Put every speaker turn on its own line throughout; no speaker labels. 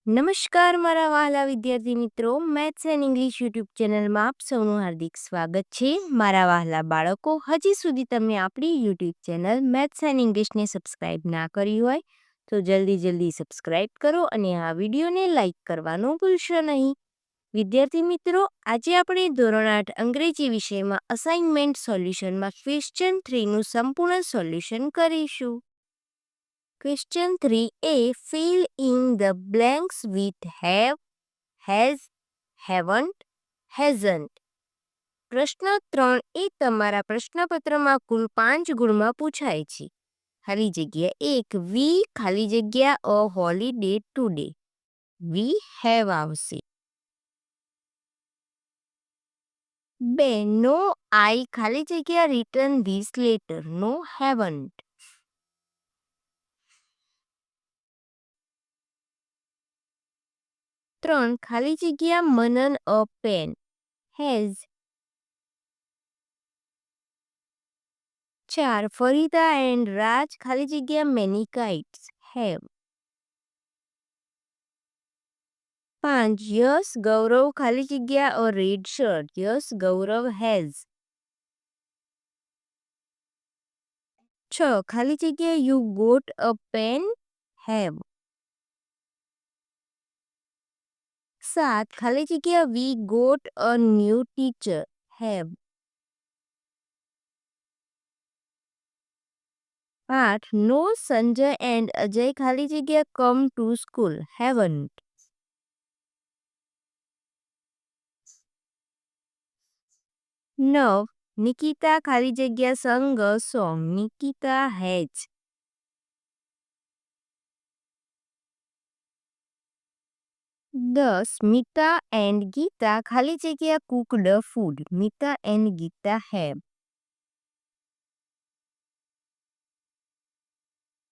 નમસ્કાર મારા વહાલા વિદ્યાર્થી મિત્રો, મેથ્સ એન્ડ ઇંગ્લિશ યુટ્યુબ ચેનલમાં આપ સૌનું હાર્દિક સ્વાગત છે. મારા વહાલા બાળકો, હજી સુધી તમે આપણી યુટ્યુબ ચેનલ મેથ્સ એન્ડ ઇંગ્લિશને સબસ્ક્રાઇબ ના કરી હોય તો જલ્દી સબસ્ક્રાઇબ કરો અને આ વિડીયોને લાઇક કરવાનું ભૂલશો નહીં. વિદ્યાર્થી મિત્રો, આજે આપણે ધોરણ 8 અંગ્રેજી વિષયમાં અસાઇનમેન્ટ સોલ્યુશનમાં ક્વેશ્ચન 3નું સંપૂર્ણ સોલ્યુશન કરીશું. Question 3a. Fill in the blanks with have, has, haven't, hasn't. પ્રશ્ન 3 એ તમારા પ્રશ્નપત્રમાં કુલ 5 ગુણમાં પૂછાય છે. ખાલી જગ્યા 1. વી ખાલી જગ્યા a holiday today. We have આવશે. 2. નો આઈ ખાલી જગ્યા return this letter. No haven't. 3. ખાલી જગ્યા Manan a pen. Has. 4. Farida and Raj ખાલી જગ્યા many kites. Have. 5. Yes Gaurav ખાલી જગ્યા a red shirt. Yes Gaurav has. 6. ખાલી જગ્યા you got a pen. Have. 7. ખાલી જગ્યા we got a new teacher. Have. 8. No Sanjay and Ajay ખાલી જગ્યા come to school. Haven't. 9. Nikita ખાલી જગ્યા sang a song. Nikita has. 10. Mita and Gita ખાલી જગ્યા cooked food. Mita and Gita have.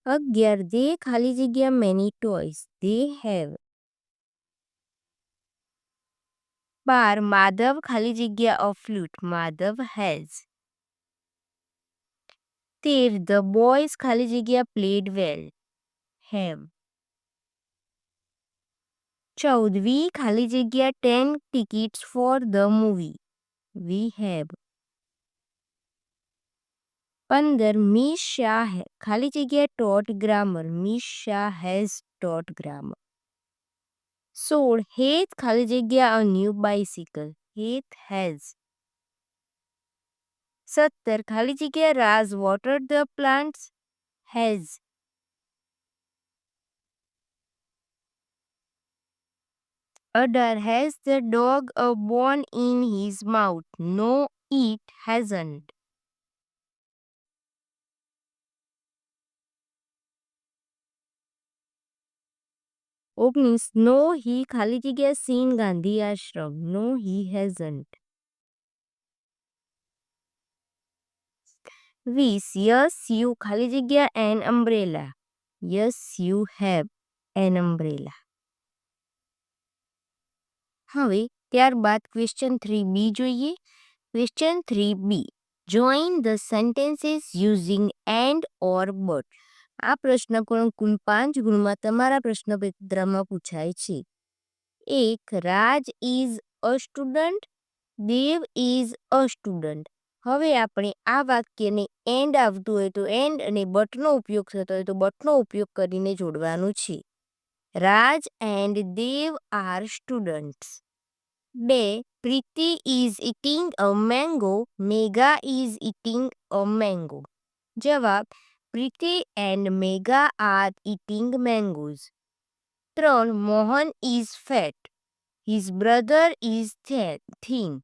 11. They ખાલી જગ્યા many toys. They have. 12. Madhav ખાલી જગ્યા a flute. Madhav has. 13. The boys ખાલી જગ્યા પ્લેડ વેલ. હેવ. 14. વી ખાલી જગ્યા 10 tickets for the movie. We have. 15. Miss Shah ખાલી જગ્યા taught grammar. Miss Shah has taught grammar. 16. Het ખાલી જગ્યા a new bicycle. Het has. 17. ખાલી જગ્યા Raj water the plants. Has. 18. Has the dog a bone in his mouth. No it hasn't. 19. No he ખાલી જગ્યા seen Gandhi Ashram. No he hasn't. 20. Yes you ખાલી જગ્યા an umbrella. Yes you have an umbrella. હવે ત્યારબાદ question 3b જોઈએ. Question 3b. Join the sentences using and or but. આ પ્રશ્ન પણ કુલ 5 ગુણમાં તમારા પ્રશ્નપત્રમાં પૂછાય છે. 1. Raj is a student. Dev is a student. હવે આપણે આ વાક્યને એન્ડ આવતું હોય તો એન્ડ અને બટનો ઉપયોગ થતો હોય તો બટનો ઉપયોગ કરીને જોડવાનું છે. Raj and Dev are students. 2. Preeti is eating a mango. Megha is eating a mango. જવાબ: Preeti and Megha are eating mangoes. 3. Mohan is fat. His brother is thin.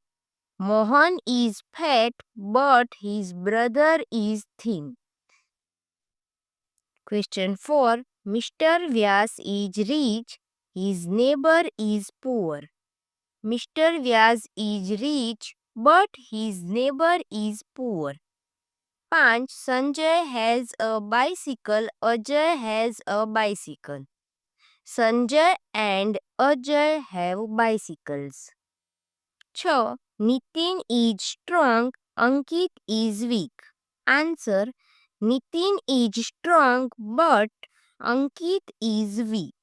Mohan is fat but his brother is thin. Question 4. Mr. Vyas is rich. His neighbor is poor. Mr. Vyas is rich but his neighbor is poor. 5. Sanjay has a bicycle. Ajay has a bicycle. Sanjay and Ajay have bicycles. 6. Nitin is strong. Ankit is weak. Answer: Nitin is strong but Ankit is weak.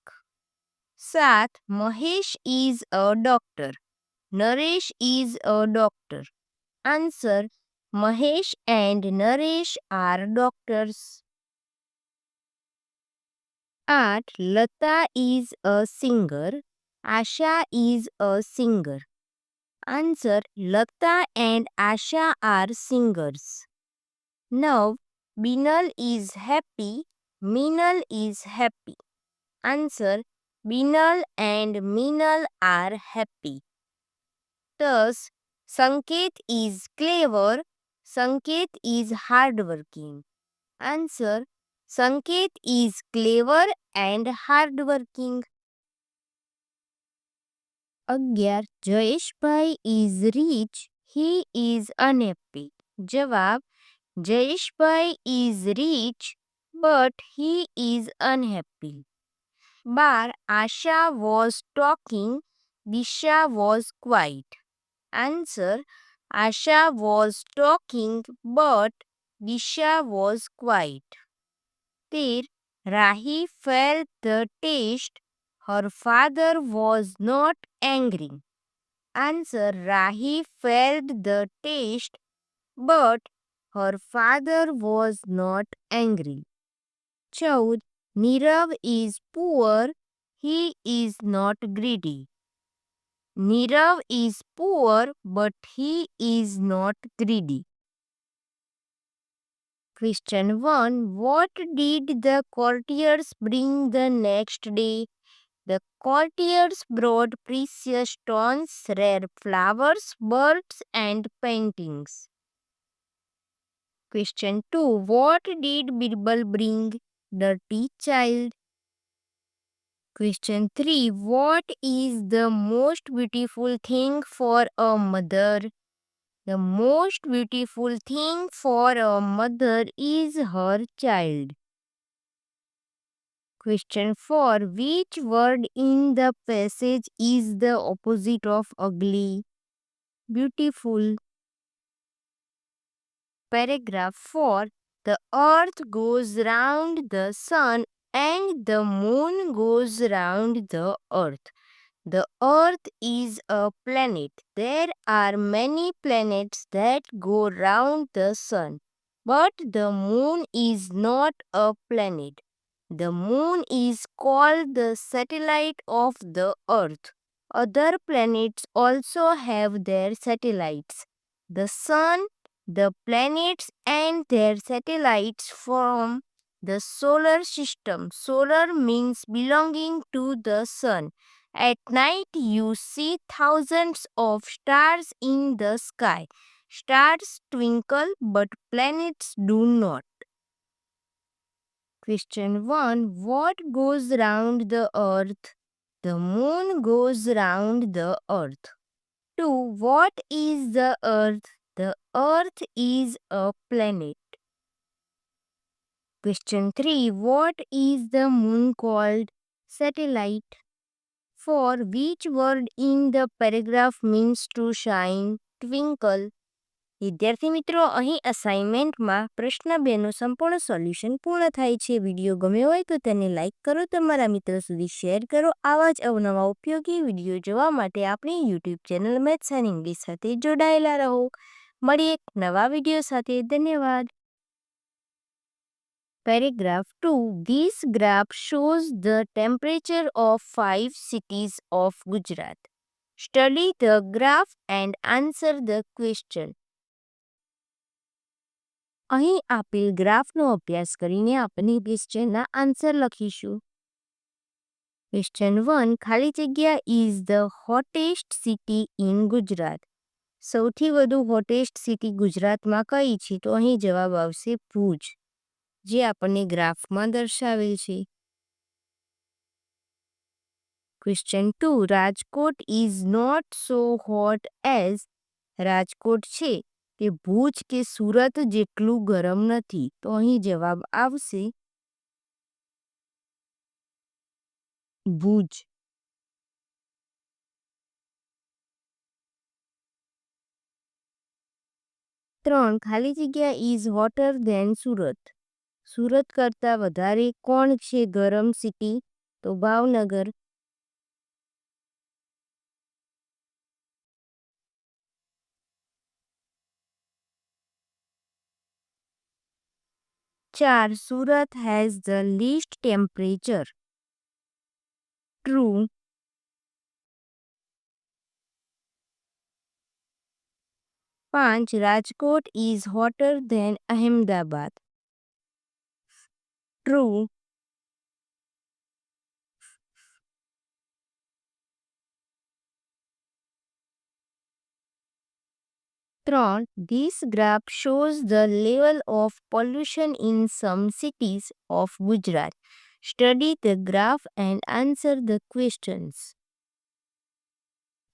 7. Mahesh is a doctor. Naresh is a doctor. Answer: Mahesh and Naresh are doctors. 8. Lata is a singer. Asha is a singer. Answer: Lata and Asha are singers. 9. Binal is happy. Minal is happy. Answer: Binal and Minal are happy. Thus, Sanket is clever. Sanket is hardworking. Answer: Sanket is clever and hardworking. 11. Jayeshbhai is rich. He is unhappy. Jawab: Jayeshbhai is rich, but he is unhappy. 12. Asha was talking. Disha was quiet. Answer: Asha was talking, but Disha was quiet. 13. Rahi felt the taste. Her father was not angry. Answer: Rahi felt the taste, but her father was not angry. 14. Nirav is poor. He is not greedy. Nirav is poor, but he is not greedy. Question 1. What did the courtiers bring the next day? The courtiers brought precious stones, rare flowers, birds, and paintings. Question 2. What did Birbal bring? Dirty child. Question 3. What is the most beautiful thing for a mother? The most beautiful thing for a mother is her child. Question 4. Which word in the passage is the opposite of ugly? Beautiful. Paragraph 4. The earth goes round the sun and the moon goes round the earth. The earth is a planet. There are many planets that go round the sun. But the moon is not a planet. The moon is called the satellite of the earth. Other planets also have their satellites. The sun, the planets, and their satellites form the solar system. Solar means belonging to the sun. At night, you see thousands of stars in the sky. Stars twinkle, but planets do not. Question 1. What goes round the earth? The moon goes round the earth. 2. What is the earth? The earth is a planet. Question 3. What is the moon called? Satellite. 4. Which word in the paragraph means to shine? Twinkle. વિદ્યાર્થી મિત્રો, અહીં અસાઇનમેન્ટમાં પ્રશ્ન 2નું સંપૂર્ણ solution પૂર્ણ થાય છે. Video ગમ્યો હોય તો તેને લાઇક કરો, તમારા મિત્રો સુધી શેર કરો. આવા જ અવનવા ઉપયોગી વિડીયો જોવા માટે આપણી YouTube channel maths and English સાથે જોડાયેલા રહો. મળીએ એક નવા વિડીયો સાથે. ધન્યવાદ. Paragraph 2. This graph shows the temperature of 5 cities of Gujarat. Study the graph and answer the question. અહીં આપેલ ગ્રાફનો અભ્યાસ કરીને આપણે ક્વેશ્ચનના આન્સર લખીશું. ક્વેશ્ચન 1. ખાલી જગ્યા is the hottest city in Gujarat. સૌથી વધુ હોટેસ્ટ સિટી ગુજરાતમાં કઈ છે? તો અહીં જવાબ આવશે ભુજ, જે આપણને ગ્રાફમાં દર્શાવેલ છે. Question 2. Rajkot is not so hot as. Rajkot છે તે ભુજ કે સુરત જેટલું ગરમ નથી. તો અહીં જવાબ આવશે ભુજ. 3. ખાલી જગ્યા is hotter than Surat. Surat કરતાં વધારે કોણ છે ગરમ સિટી? તો Bhavnagar. 4. Surat has the least temperature. True. 5. Rajkot is hotter than Ahmedabad. True. 3. This graph shows the level of pollution in some cities of Gujarat. Study the graph and answer the questions.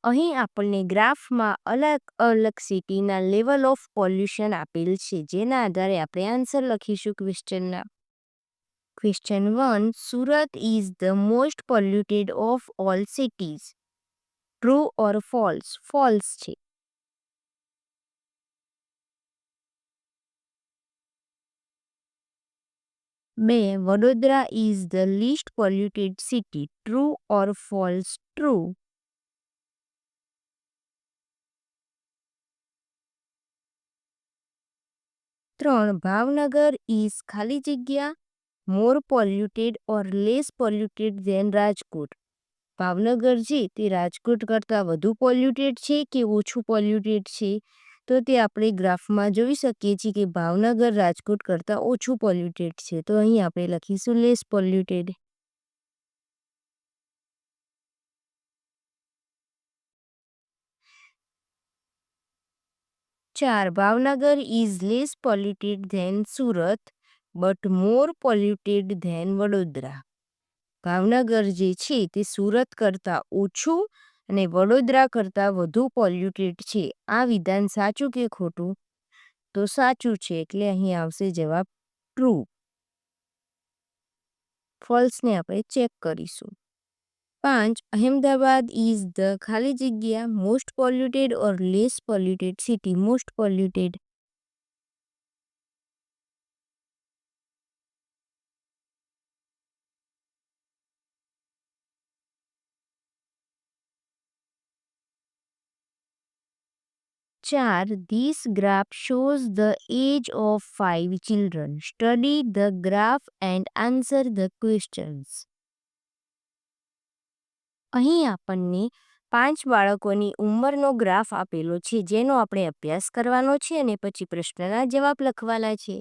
અહીં આપણને ગ્રાફમાં અલગ અલગ સિટીના level of pollution આપેલ છે, જેના આધારે આપણે આન્સર લખીશું ક્વેશ્ચનના. Question 1. Surat is the most polluted of all cities. True or false? False છે. 2. Vadodara is the least polluted city. True or false? True. 3. Bhavnagar is ખાલી જગ્યા more polluted or less polluted than Rajkot. Bhavnagar છે તે રાજકોટ કરતાં વધુ પોલ્યુટેડ છે કે ઓછું પોલ્યુટેડ છે? તો તે આપણે ગ્રાફમાં જોઈ શકીએ છીએ કે ભાવનગર રાજકોટ કરતાં ઓછું પોલ્યુટેડ છે. તો અહીં આપણે લખીશું less polluted. 4. Bhavnagar is less polluted than Surat but more polluted than Vadodara. Bhavnagar જે છે તે સુરત કરતાં ઓછું અને વડોદરા કરતાં વધુ પોલ્યુટેડ છે. આ વિધાન સાચું કે ખોટું? તો સાચું છે, એટલે અહીં આવશે જવાબ ટ્રુ. ફોલ્સને આપણે ચેક કરીશું. 5. અહેમદાબાદ ઇઝ ધ ખાલી જગ્યા most polluted or less polluted city. Most polluted. 4. This graph shows the age of 5 children. Study the graph and answer the questions. અહીં આપણને 5 બાળકોની ઉંમરનો ગ્રાફ આપેલો છે, જેનો આપણે અભ્યાસ કરવાનો છે અને પછી પ્રશ્નના જવાબ લખવાના છે.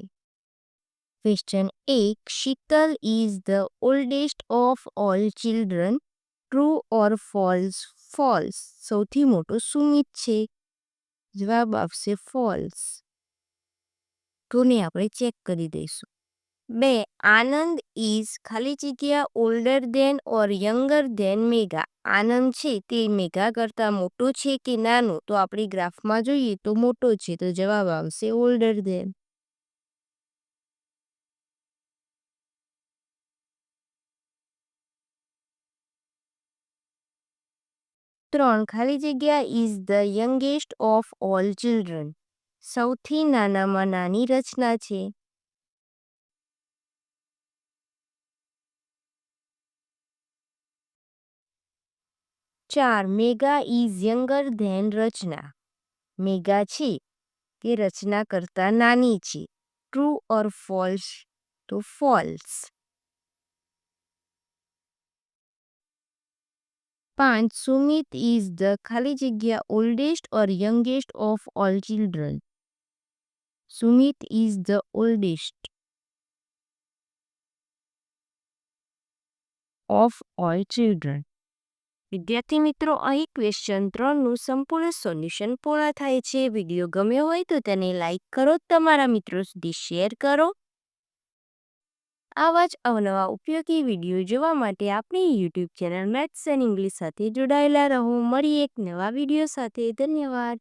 Question 1. Sheetal is the oldest of all children. True or false? False. સૌથી મોટો સુમિત છે. જવાબ આવશે ફોલ્સ. ટુને આપણે ચેક કરી દઈશું. 2. આનંદ ઇઝ ખાલી જગ્યા older than or younger than Megha. Anand છે તે મેઘા કરતાં મોટો છે કે નાનો? તો આપણી ગ્રાફમાં જોઈએ તો મોટો છે, તો જવાબ આવશે ઓલ્ડર ધેન. 3. ખાલી જગ્યા is the youngest of all children. સૌથી નાનામાં નાની રચના છે. 4. મેઘા ઇઝ યંગર ધેન રચના. મેઘા છે તે રચના કરતાં નાની છે. True or false? તો ફોલ્સ. 5. સુમિત ઇઝ ધ ખાલી જગ્યા oldest or youngest of all children. Sumit is the oldest of all children. વિદ્યાર્થી મિત્રો, અહીં ક્વેશ્ચન 3નું સંપૂર્ણ સોલ્યુશન પૂર્ણ થાય છે. વિડીયો ગમ્યો હોય તો તેને લાઈક કરો, તમારા મિત્રો સુધી શેર કરો. આવા જ અવનવા ઉપયોગી વિડીયો જોવા માટે આપણી YouTube channel maths and English સાથે જોડાયેલા રહો. મળીએ એક નવા વિડીયો સાથે. ધન્યવાદ.